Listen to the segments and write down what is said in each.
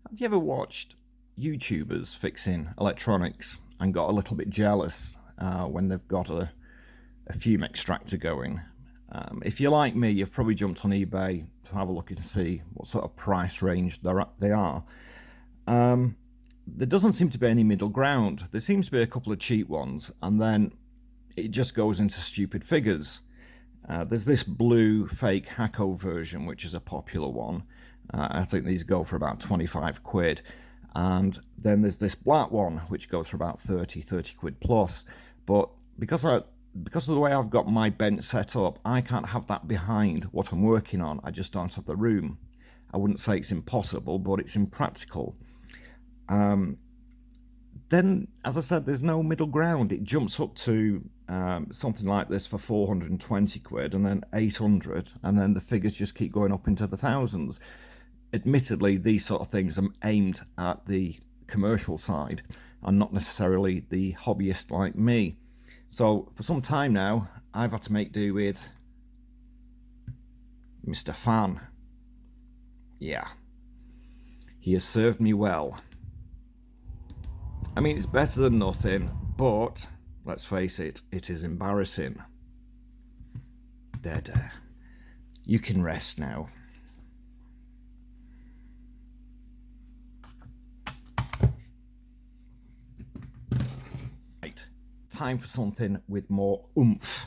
Have you ever watched YouTubers fixing electronics and got a little bit jealous when they've got a fume extractor going? If you're like me, you've probably jumped on eBay to have a look and see what sort of price range they are. There doesn't seem to be any middle ground. There seems to be a couple of cheap ones, and then it just goes into stupid figures. There's this blue fake Hacko version, which is a popular one. I think these go for about 25 quid. And then there's this black one, which goes for about 30 quid plus. But because of the way I've got my bench set up, I can't have that behind what I'm working on. I just don't have the room. I wouldn't say it's impossible, but it's impractical. Then, as I said, there's no middle ground. It jumps up to something like this for 420 quid, and then 800, and then the figures just keep going up into the thousands. Admittedly, these sort of things are aimed at the commercial side and not necessarily the hobbyist like me. So for some time now, I've had to make do with Mr. Fan. Yeah, he has served me well. I mean, it's better than nothing, but let's face it, it is embarrassing. There. You can rest now. Right, time for something with more oomph.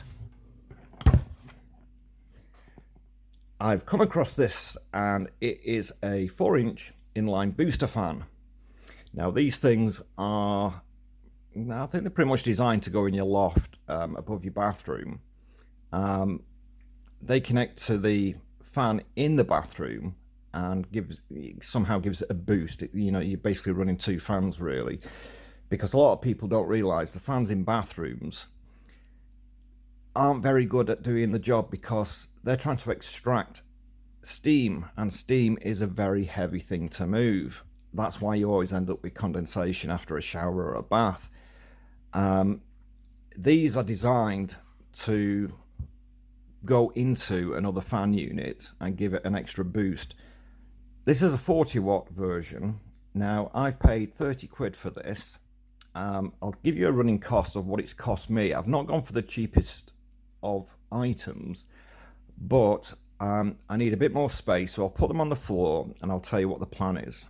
I've come across this, and it is a 4-inch inline booster fan. Now these things are, I think they're pretty much designed to go in your loft above your bathroom. They connect to the fan in the bathroom and somehow gives it a boost. You're basically running two fans really, because a lot of people don't realise the fans in bathrooms aren't very good at doing the job because they're trying to extract steam, and steam is a very heavy thing to move. That's why you always end up with condensation after a shower or a bath. These are designed to go into another fan unit and give it an extra boost. This is a 40-watt version. Now, I've paid 30 quid for this. I'll give you a running cost of what it's cost me. I've not gone for the cheapest of items, but I need a bit more space, so I'll put them on the floor and I'll tell you what the plan is.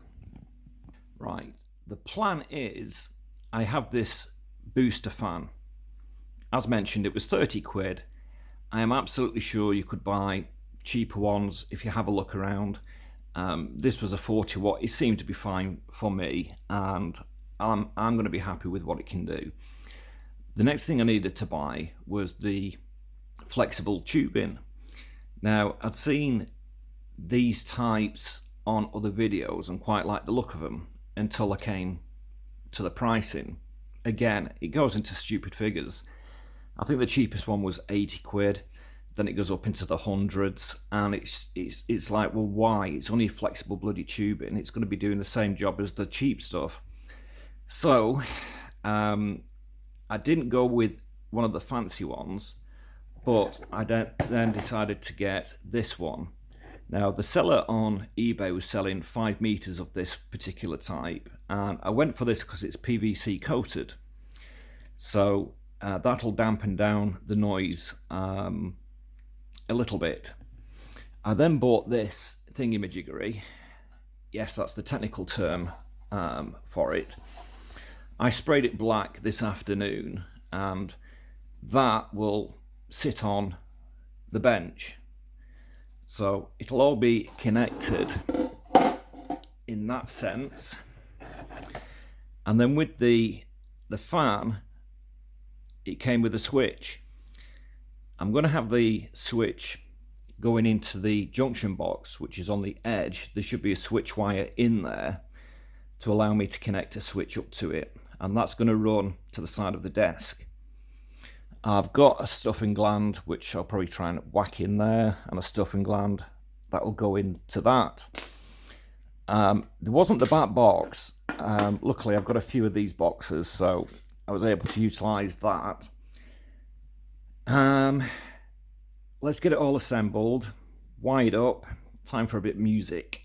Right, the plan is I have this booster fan. As mentioned, it was 30 quid. I am absolutely sure you could buy cheaper ones if you have a look around. This was a 40 watt. It seemed to be fine for me, and I'm going to be happy with what it can do. The next thing I needed to buy was the flexible tubing. Now, I'd seen these types on other videos and quite liked the look of them until I came to the pricing. Again, it goes into stupid figures. I think the cheapest one was 80 quid, then it goes up into the hundreds, and it's like, well, why? It's only flexible bloody tubing. It's going to be doing the same job as the cheap stuff. So I didn't go with one of the fancy ones, but I then decided to get this one. Now, the seller on eBay was selling 5 meters of this particular type, and I went for this because it's PVC coated. So that'll dampen down the noise a little bit. I then bought this thingy-majiggery. Yes, that's the technical term for it. I sprayed it black this afternoon, and that will sit on the bench. So it'll all be connected in that sense. And then with the fan, it came with a switch. I'm going to have the switch going into the junction box, which is on the edge. There should be a switch wire in there to allow me to connect a switch up to it, and that's going to run to the side of the desk. I've got a stuffing gland which I'll probably try and whack in there, and a stuffing gland that will go into that. There wasn't the back box. Luckily I've got a few of these boxes, so I was able to utilize that. Let's get it all assembled, wired up. Time for a bit of music.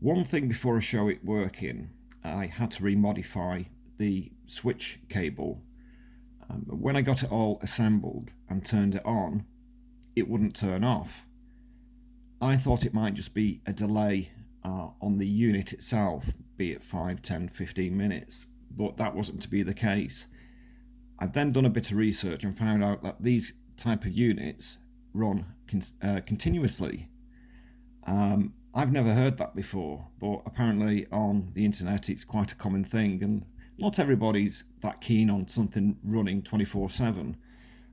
One thing before I show it working, I had to remodify the switch cable. When I got it all assembled and turned it on, it wouldn't turn off. I thought it might just be a delay on the unit itself, be it 5, 10, 15 minutes, but that wasn't to be the case. I've then done a bit of research and found out that these type of units run continuously. I've never heard that before, but apparently on the internet it's quite a common thing, and not everybody's that keen on something running 24/7.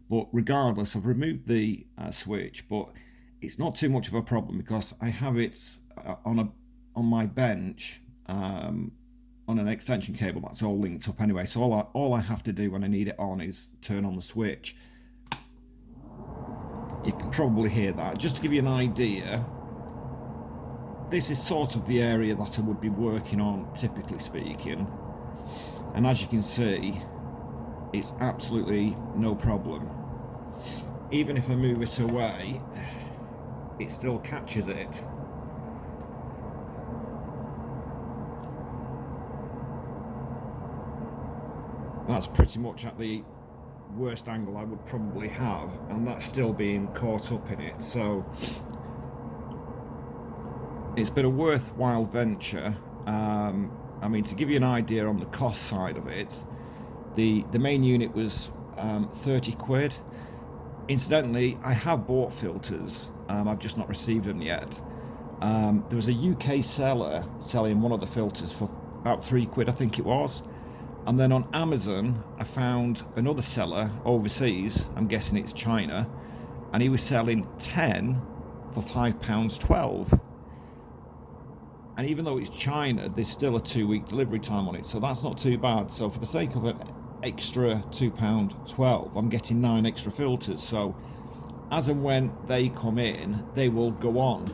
But regardless, I've removed the switch, but it's not too much of a problem because I have it on my bench on an extension cable that's all linked up anyway. So all I have to do when I need it on is turn on the switch. You can probably hear that. Just to give you an idea, this is sort of the area that I would be working on, typically speaking. And as you can see, it's absolutely no problem. Even if I move it away, it still catches it. That's pretty much at the worst angle I would probably have, and that's still being caught up in it. So it's been a worthwhile venture. I mean, to give you an idea on the cost side of it, the main unit was 30 quid. Incidentally, I have bought filters, I've just not received them yet. There was a UK seller selling one of the filters for about 3 quid, I think it was. And then on Amazon, I found another seller overseas, I'm guessing it's China, and he was selling 10 for £5.12. And even though it's China, there's still a 2-week delivery time on it, so that's not too bad. So for the sake of an extra £2.12, I'm getting 9 extra filters. So as and when they come in, they will go on.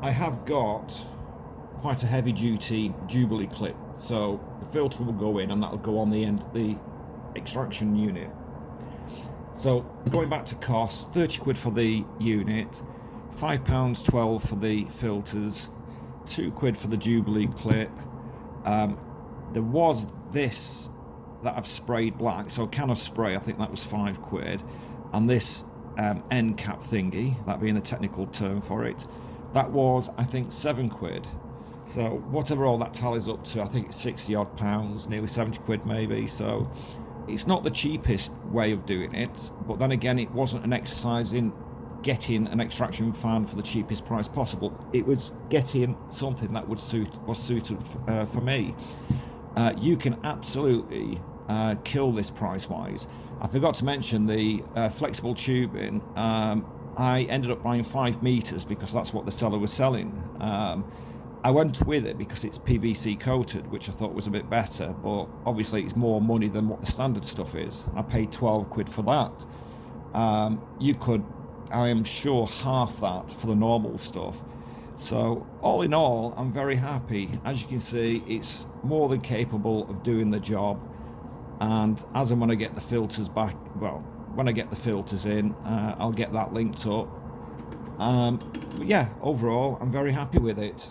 I have got quite a heavy duty Jubilee Clip, so the filter will go in and that'll go on the end of the extraction unit. So going back to cost, 30 quid for the unit, £5.12 for the filters, 2 quid for the Jubilee Clip. There was this that I've sprayed black, so a can of spray, I think that was 5 quid, and this end cap thingy, that being the technical term for it, that was, I think, 7 quid. So whatever all that tallies up to, I think it's 60 odd pounds, nearly 70 quid maybe. So it's not the cheapest way of doing it, but then again, it wasn't an exercise in getting an extraction fan for the cheapest price possible. It was getting something that was suited for me. You can absolutely kill this price wise. I forgot to mention the flexible tubing. I ended up buying 5 meters because that's what the seller was selling. I went with it because it's PVC coated, which I thought was a bit better, but obviously it's more money than what the standard stuff is. I paid 12 quid for that. You could, I am sure, half that for the normal stuff. So all in all, I'm very happy. As you can see, it's more than capable of doing the job. And as and when I get the filters back, well, when I get the filters in, I'll get that linked up. But yeah, overall, I'm very happy with it.